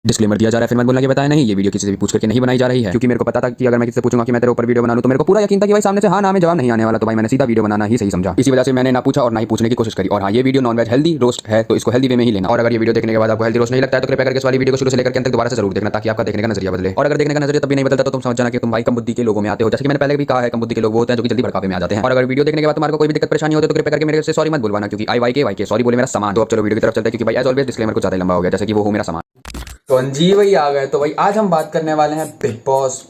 Disclaimer दिया जा रहा है, फिर मत बोलना कि बताया नहीं, ये वीडियो किसी से भी पूछ करके नहीं बनाई जा रही है, क्योंकि मेरे को पता था कि अगर मैं किसी से पूछूंगा कि मैं तेरे ऊपर वीडियो बना लूं तो मेरे को पूरा यकीन था कि भाई सामने से हाँ ना में जवाब नहीं आने वाला, तो भाई मैंने सीधा वीडियो बनाना ही सही समझा। इसी वजह से मैंने ना पूछा और ना ही पूछने की कोशिश करी। और हाँ, ये video non veg healthy roast है, तो इसको हेल्दी वे में ही लेना। और अगर ये वीडियो देखने के बाद आपको हेल्दी रोस्ट नहीं लगता है तो कृपया करके इस वाली वीडियो को शुरू से लेकर अंत तक दोबारा से जरूर देखना, ताकि आपका देखने का नजरिया बदले। और अगर देखने का नजरिया तभी नहीं बदलता तो तुम समझ जाना कि तुम भाई कम बुद्धि के लोगों में आते हो। जैसे कि मैंने पहले भी कहा है, कम बुद्धि के लोग वो होते हैं जो कि जल्दी भड़कावे में आ जाते हैं। और अगर वीडियो देखने के बाद तुम्हारे को कोई भी दिक्कत परेशानी होती है तो कृपया करके मेरे से सॉरी मत बुलवाना, क्योंकि आई वाई के सॉरी बोले मेरा सामान। तो अब चलो वीडियो की तरफ चलते हैं, क्योंकि भाई एज ऑलवेज डिस्क्लेमर कुछ ज्यादा लंबा हो गया, जैसे कि वो हो मेरा सामान। तो अंजी भाई आ गए। तो भाई आज हम बात करने वाले हैं बिग बॉस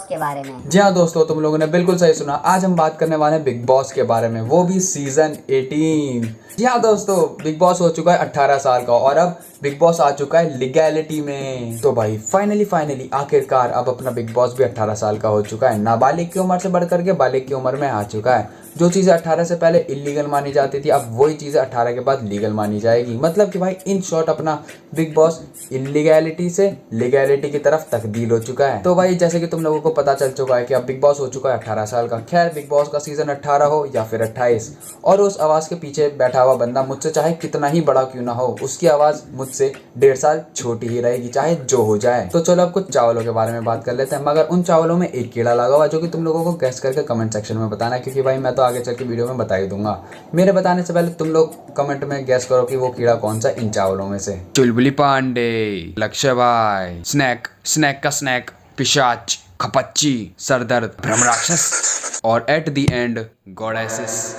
के बारे में। जी हाँ दोस्तों, तुम लोगों ने बिल्कुल सही सुना। आज हम बात करने वाले हैं बिग बॉस के बारे में, वो भी सीजन 18। जी हाँ दोस्तों, बिग बॉस हो चुका है 18 साल का और अब बिग बॉस आ चुका है लीगैलिटी में। तो भाई फाइनली आखिरकार अब अपना बिग बॉस भी 18 साल का हो चुका है। नाबालिग की उम्र से बढ़ करके बालिग की उम्र में आ चुका है। जो चीज़ें 18 से पहले इलीगल मानी जाती थी, अब वही चीज़ें 18 के बाद लीगल मानी जाएगी। मतलब कि भाई इन शॉर्ट अपना बिग बॉस इलीगैलिटी से लीगैलिटी की तरफ तब्दील हो चुका है। तो भाई जैसे कि तुम लोगों को पता चल चुका है कि अब बिग बॉस हो चुका है 18 साल का। खैर, बिग बॉस का सीजन 18 हो या फिर 28, और उस आवाज़ के पीछे बैठा हुआ बंदा मुझसे चाहे कितना ही बड़ा क्यों ना हो, उसकी आवाज़ मुझसे 1.5 साल छोटी ही रहेगी, चाहे जो हो जाए। तो चलो अब कुछ चावलों के बारे में बात कर लेते हैं, मगर उन चावलों में एक कीड़ा लगा हुआ जो कि तुम लोगों को गैस करके कमेंट सेक्शन में बताना है, क्योंकि भाई मैं तो आगे चल के वीडियो में बता ही दूंगा। मेरे बताने से पहले तुम लोग कमेंट में गैस करो कि वो कीड़ा कौन सा इन चावलों में से। चुलबुली पांडे, लक्ष्य भाई, स्नैक का स्नैक, पिशाच, खपच्ची, सरदर्द, ब्रह्मराक्षस और एट द एंड गॉडेसेस।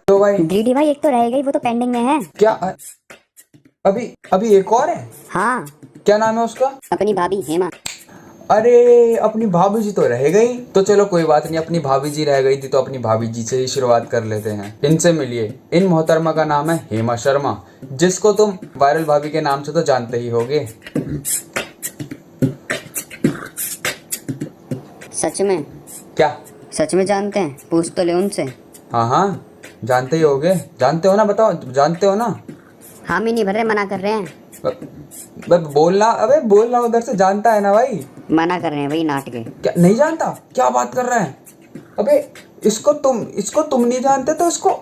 तो भाई ग्रीडी भाई एक तो रह गई, वो तो पेंडिंग में है। क्या अभी अभी एक और है? हाँ, क्या नाम है उसका? अपनी भाभी हेमा। अरे अपनी भाभी जी तो रह गई। तो चलो कोई बात नहीं, अपनी भाभी जी रह गई थी तो अपनी भाभी जी से ही शुरुआत कर लेते हैं। इनसे मिलिए। इन मोहतरमा का नाम है हेमा शर्मा, जिसको तुम वायरल भाभी के नाम से तो जानते ही होगे। सच में? क्या सच में जानते हैं? पूछ तो ले उनसे। हाँ हाँ, जानते ही होगे। जानते हो ना? बताओ, जानते हो ना? हामी नहीं भर रहे, मना कर रहे हैं। बोलना, अबे बोलना उधर से। जानता है ना भाई? मना कर रहे हैं भाई, नाटके। क्या नहीं जानता? क्या बात कर रहे हैं? अबे इसको तुम नहीं जानते तो इसको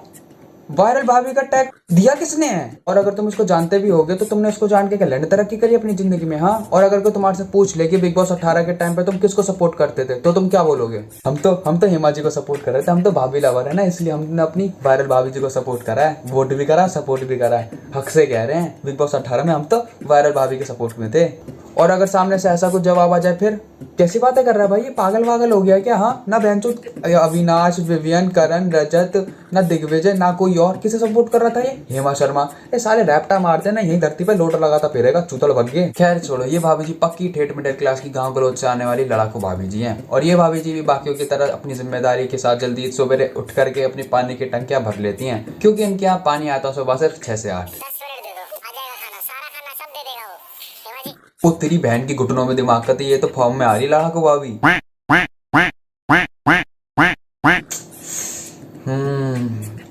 वायरल भाभी का टैग दिया किसने है? और अगर तुम इसको जानते भी होगे तो तुमने इसको जान के क्या लेने तरक्की करी अपनी जिंदगी में? हाँ, और अगर कोई तुम्हारे से पूछ ले कि बिग बॉस 18 के टाइम पे तुम किसको सपोर्ट करते थे तो तुम क्या बोलोगे? हम तो हेमा जी को सपोर्ट कर रहे थे, हम तो भाभी लवर है ना, इसलिए हमने अपनी वायरल भाभी जी को सपोर्ट करा है, वोट भी करा, सपोर्ट भी करा है। हक से कह रहे हैं, बिग बॉस 18 में हम तो वायरल भाभी के सपोर्ट में थे। और अगर सामने से ऐसा कुछ जवाब आ जाए फिर कैसी बातें कर रहा है भाई? ये पागल वागल हो गया क्या? हाँ ना, बहनचोद अविनाश, विवियन, करण, रजत, ना दिग्विजय, ना कोई और किसे सपोर्ट कर रहा था? ये हेमा शर्मा। ये सारे रैप्टा मारते ना, यही धरती पे लोटा लगाता फिरेगा, चूतल बन गए। खैर छोड़ो, ये भाभी जी पक्की ठेठ मिडिल क्लास की गांव गलौज से आने वाली लड़ाकू भाभी जी हैं। और ये भाभी जी भी बाकियों की तरह अपनी जिम्मेदारी के साथ जल्दी सवेरे उठ करके अपनी पानी की टंकियां भर लेती हैं, क्योंकि इनके यहाँ पानी आता सुबह सिर्फ 6 से 8। वो तेरी बहन की घुटनों में दिमाग का, ये तो फॉर्म में आ रही लड़ाकू भाभी।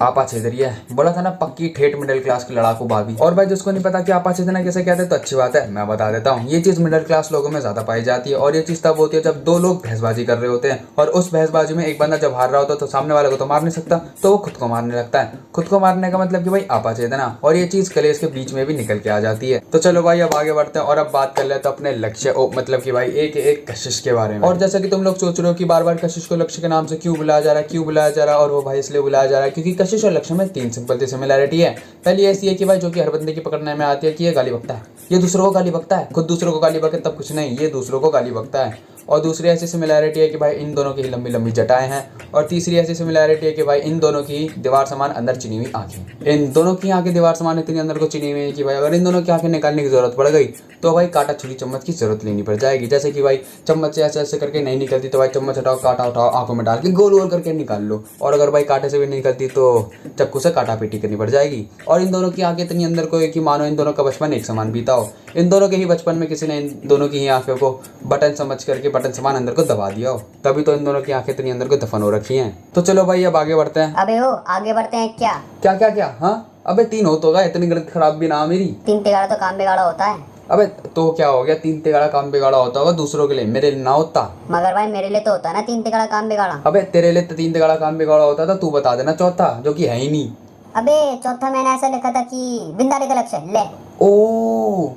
आपा छेदरिया बोला था ना, पक्की ठेठ मिडिल क्लास की लड़ाकू भाभी। और भाई जिसको नहीं पता कि आपा छेदना कैसे कहते हैं तो अच्छी बात है, मैं बता देता हूँ। ये चीज मिडिल क्लास लोगों में ज्यादा पाई जाती है, और ये चीज तब होती है जब दो लोग बहसबाजी कर रहे होते हैं, और उस बहसबाजी में एक बंदा जब हार रहा होता है तो सामने वाले को तो मार नहीं सकता, तो वो खुद को मारने लगता है। खुद को मारने का मतलब कि भाई आपा छेदना, और ये चीज कलेश के बीच में भी निकल के आ जाती है। तो चलो भाई अब आगे बढ़ते हैं और अब बात कर लेते हैं अपने लक्ष्य मतलब कि भाई एक कशिश के बारे में। और जैसा कि तुम लोग सोच रहे हो कि बार बार कशिश को लक्ष्य के नाम से क्यों बुलाया जा रहा है, और वो भाई इसलिए बुलाया जा रहा है क्योंकि कशिश और लक्ष्य में 3 सिंपल सी सिमिलैरिटी है। पहली ऐसी है कि भाई जो कि हर बंदे की पकड़ने में आती है कि ये गाली बकता है, ये दूसरों को गाली बकता है, खुद दूसरों को गाली बके तब कुछ नहीं, ये दूसरों को गाली बकता है। और दूसरी ऐसी सिमिलैरिटी है कि भाई इन दोनों की ही लंबी लंबी जटाएं हैं। और तीसरी ऐसी सिमिलैरिटी है कि भाई इन दोनों की दीवार समान अंदर चिनी हुई आंखें। इन दोनों की आंखें दीवार समान इतनी अंदर को चिनी हुई है कि भाई अगर इन दोनों की आंखें निकालने की जरूरत पड़ गई तो भाई कांटा छुरी चम्मच की जरूरत लेनी पड़ जाएगी। जैसे कि भाई चम्मच से ऐसे ऐसे करके नहीं निकलती तो भाई चम्मच हटाओ, कांटा उठाओ, आंखों में डाल के गोल गोल करके निकाल लो। और अगर भाई कांटे से भी नहीं निकलती तो चाकू से काटा पीटी करनी पड़ जाएगी। और इन दोनों की आंखें इतनी अंदर को है कि मानो इन दोनों का बचपन एक समान बीता हो। इन दोनों के ही बचपन में किसी ने इन दोनों की ही आंखों को बटन समझ करके बटन समान अंदर को दबा दिया हो, तभी तो इन दोनों की आंखें इतनी अंदर को दफन हो रखी हैं। तो चलो भाई अब आगे बढ़ते हैं। अबे हो, आगे बढ़ते हैं क्या? क्या क्या क्या? हाँ अबे 3 हो तो गए, इतनी गलत खराब भी ना मेरी। 3 तिगाड़ा तो काम बिगाड़ा होता है। अबे तो क्या हो गया? 3 तिगाड़ा काम बिगाड़ा होता होगा दूसरों के लिए, मेरे लिए ना होता। मगर भाई मेरे लिए तो होता है ना 3 तिगाड़ा काम बिगाड़ा। अबे तेरे लिए तो 3 तिगाड़ा काम बिगाड़ा होता था, तू बता देना चौथा, जो कि है ही नहीं। अबे चौथा मैंने ऐसा लिखा था कि बिंदारी का लक्ष्य ले। ओ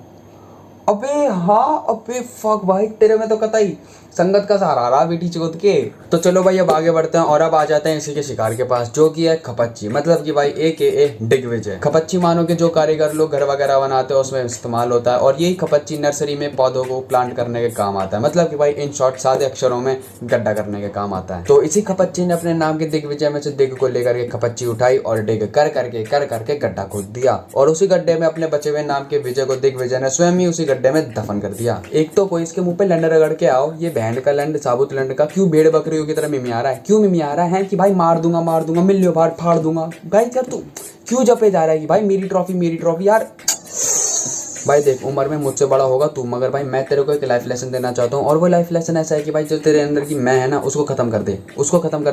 अबे हाँ, अबे फक भाई, तेरे में तो कतई संगत का सहारा रहा बेटी चोद के। तो चलो भाई अब आगे बढ़ते हैं और अब आ जाते हैं इसी के शिकार के पास, जो कि है खपच्ची, मतलब कि भाई AKA दिग्विजय। खपच्ची मानो कि जो कारीगर लोग घर वगैरह बनाते हैं उसमें इस्तेमाल होता है, और यही खपच्ची नर्सरी में पौधों को प्लांट करने के काम आता है, मतलब कि भाई इन शॉर्ट सादे अक्षरों में गड्ढा करने के काम आता है। तो इसी खपच्ची ने अपने नाम के दिग्विजय में से दिग को लेकर के खपच्ची उठाई और डिग कर करके गड्ढा खोद दिया, और उसी गड्ढे में अपने बचे हुए नाम के विजय को दिग्विजय ने स्वयं ही उसी गड्ढे में दफन कर दिया। एक तो कोई इसके मुंह पे लंड रगड़ के आओ, ये बैंड का लंड, साबुत लंड का, क्यों भेड़ बकरियों की तरह मिमिया रहा है, क्यों मिमिया रहा है कि भाई मार दूंगा मिल लो बाहर फाड़ दूंगा। भाई यार तू क्यों जपे जा रहा है कि भाई मेरी ट्रॉफी यार। भाई देख, उम्र में मुझसे बड़ा होगा तू, मगर भाई मैं तेरे को एक लाइफ लेसन देना चाहता हूँ, और वो लाइफ लेसन ऐसा है कि भाई जो तेरे अंदर की मैं है ना उसको खत्म कर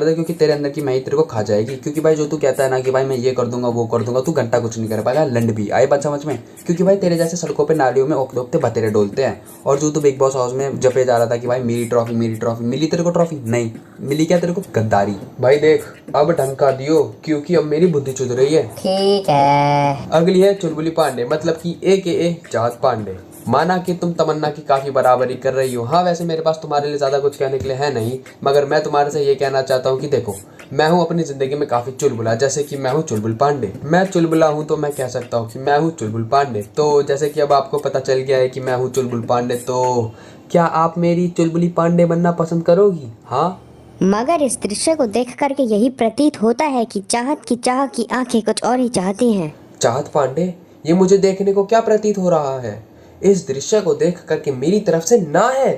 दे, क्योंकि तेरे अंदर की मैं ही तेरे को खा जाएगी। क्योंकि भाई जो तू कहता है ना कि भाई मैं ये कर दूंगा वो कर दूंगा, तू घंटा कुछ नहीं कर पाएगा, लंड भी आए बात समझ में। क्योंकि भाई तेरे जैसे सड़कों पे नालियों में ओखते ओखते बतेरे डोलते हैं, और जो तू बिग बॉस हाउस में जपे जा रहा था कि भाई मेरी ट्रॉफी मिली तेरे को ट्रॉफी? नहीं मिली, क्या तेरे को? गद्दारी। भाई देख अब ढंग का दियो, क्योंकि अब मेरी बुद्धि चुद रही है। ठीक है। अगली है चुलबुली पांडे, मतलब कि AKA चाहत पांडे। माना कि तुम तमन्ना की काफी बराबरी कर रही हो। हाँ वैसे मेरे पास तुम्हारे लिए ज्यादा कुछ कहने के लिए है नहीं, मगर मैं तुम्हारे से ये कहना चाहता हूँ कि देखो, मैं हूँ अपनी जिंदगी में काफी चुलबुला, जैसे कि मैं हूँ चुलबुल पांडे। मैं चुलबुला हूँ तो मैं कह सकता हूँ कि मैं हूँ चुलबुल पांडे। तो जैसे कि अब आपको पता चल गया है कि मैं हूँ चुलबुल पांडे, तो क्या आप मेरी चुलबुली पांडे बनना पसंद करोगी? हाँ। मगर इस दृश्य को देख करके यही प्रतीत होता है कि चाहत की चाह की आंखें कुछ और ही चाहती हैं। चाहत पांडे, ये मुझे देखने को क्या प्रतीत हो रहा है? इस दृश्य को देख करके मेरी तरफ से ना है।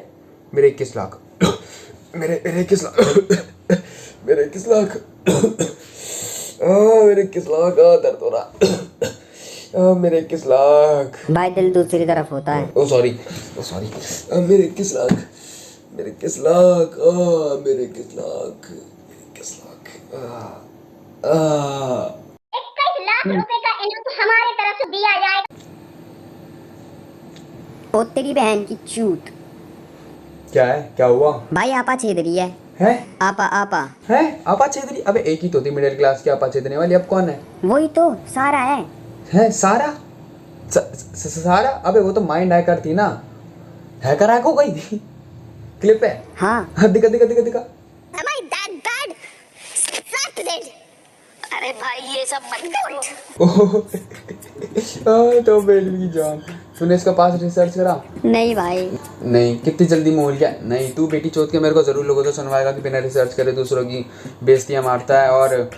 मेरे 21 लाख मेरे 21 लाख मेरे 21 लाख मेरे 21 लाख दर्द हो रहा मेरे 21 लाख। भाई दिल दूसरी तरफ होता है। ओ सॉरी मेरे 21 लाख मेरे 21 लाख मेरे 21 लाख 21 लाख 21 लाख रुपए का इनाम हमारी तरफ से दिया जाएगा। ओ तेरी बहन की चूत। क्या है? क्या हुआ? भाई आपा छेद रही है। हैं? आपा है आपा छेदरी? अबे एक ही तो थी मिडिल क्लास की आपा छेदने वाली, अब कौन है? वही तो सारा है। है सारा? सारा? अबे वो तो माइंड हैकर थी ना, हैकर हैक हो गई थी। क्लिप है? हाँ दिखा दिखा। Am I that bad? Suck that. अरे भाई ये सब मत करो। तो बेलवी की जान, तूने इसका पास रिसर्च करा? नहीं भाई। नहीं, कितनी जल्दी मोल गया। नहीं तू बेटी चोद के मेरे को जरूर लोगों से सुनवाएगा कि बिना रिसर्च करे दूसरों की बेइज्जतियां मारता है और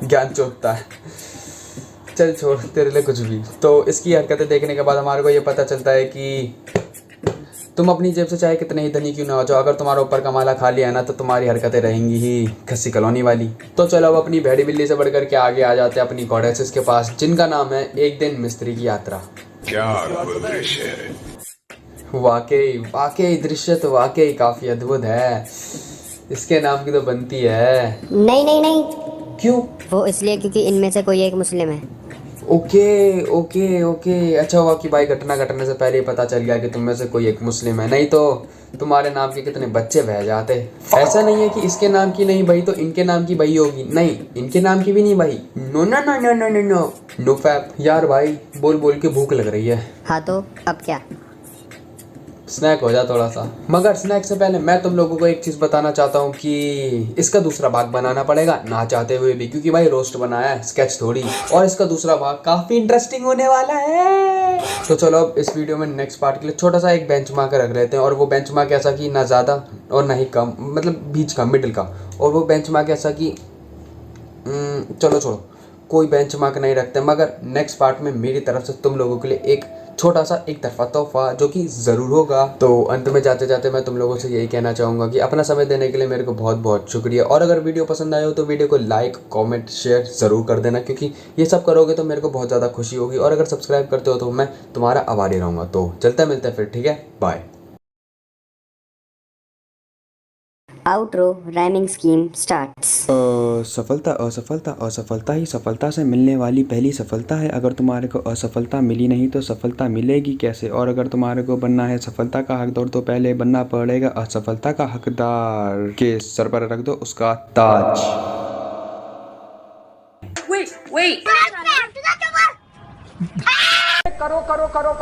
ज्ञान चोदता है। चल छोड़, तेरे लिए कुछ भी। तो इसकी हरकतें देखने के बाद हमारे को ये पता चलता है कि तुम अपनी जेब से चाहे कितने ही धनी क्यों ना हो जाओ, अगर तुम्हारा ऊपर का माला खाली है ना तो तुम्हारी हरकतें रहेंगी ही खस्सी कॉलोनी वाली। तो चलो अब अपनी भेड़ी बिल्ली से बढ़कर के आगे आ जाते हैं अपनी गॉडेसेस के पास, जिनका नाम है एक दिन मिस्त्री की यात्रा। क्या अद्भुत दृश्य है। वाकई दृश्य तो वाकई काफी अद्भुत है। इसके नाम की तो बनती है। नहीं। क्यों? वो इसलिए क्योंकि इनमें से कोई एक मुस्लिम है। ओके। अच्छा हुआ कि भाई घटना घटने से पहले ही पता चल गया कि तुम में से कोई एक मुस्लिम है, नहीं तो तुम्हारे नाम के कितने बच्चे बह जाते। ऐसा नहीं है कि इसके नाम की नहीं बही तो इनके नाम की बही होगी, नहीं इनके नाम की भी नहीं बही। No fap. यार भाई बोल के भूख लग रही है। हाँ तो अब क्या? स्नैक हो जा थोड़ा सा। मगर स्नैक से पहले मैं तुम लोगों को एक चीज बताना चाहता हूँ कि इसका दूसरा भाग बनाना पड़ेगा ना चाहते हुए भी, क्योंकि भाई रोस्ट बनाया है, स्केच थोड़ी। और इसका दूसरा भाग काफी इंटरेस्टिंग होने वाला है। तो चलो अब इस वीडियो में नेक्स्ट पार्ट के लिए छोटा सा एक बेंच मार्क रख लेते हैं, और वो बेंच मार्क ऐसा कि ना ज्यादा और ना ही कम, मतलब बीच का, मिडिल का। और वो बेंच मार्क ऐसा कि चलो छोड़ो, कोई बेंच मार्क नहीं रखते, मगर नेक्स्ट पार्ट में मेरी तरफ से तुम लोगों के लिए एक छोटा सा एक तरफा तोहफा जो कि ज़रूर होगा। तो अंत में जाते जाते मैं तुम लोगों से यही कहना चाहूँगा कि अपना समय देने के लिए मेरे को बहुत बहुत शुक्रिया। और अगर वीडियो पसंद आए हो तो वीडियो को लाइक कमेंट शेयर ज़रूर कर देना, क्योंकि ये सब करोगे तो मेरे को बहुत ज़्यादा खुशी होगी। और अगर सब्सक्राइब करते हो तो मैं तुम्हारा आभारी रहूँगा। तो चलते मिलते हैं फिर, ठीक है, bye. Outro rhyming scheme starts. सफलता असफलता असफलता ही सफलता से मिलने वाली पहली सफलता है। अगर तुम्हारे को असफलता मिली नहीं तो सफलता मिलेगी कैसे? और अगर तुम्हारे को बनना है सफलता का हकदार तो पहले बनना पड़ेगा असफलता का हकदार। के सर पर रख दो उसका ताज। Wait. करो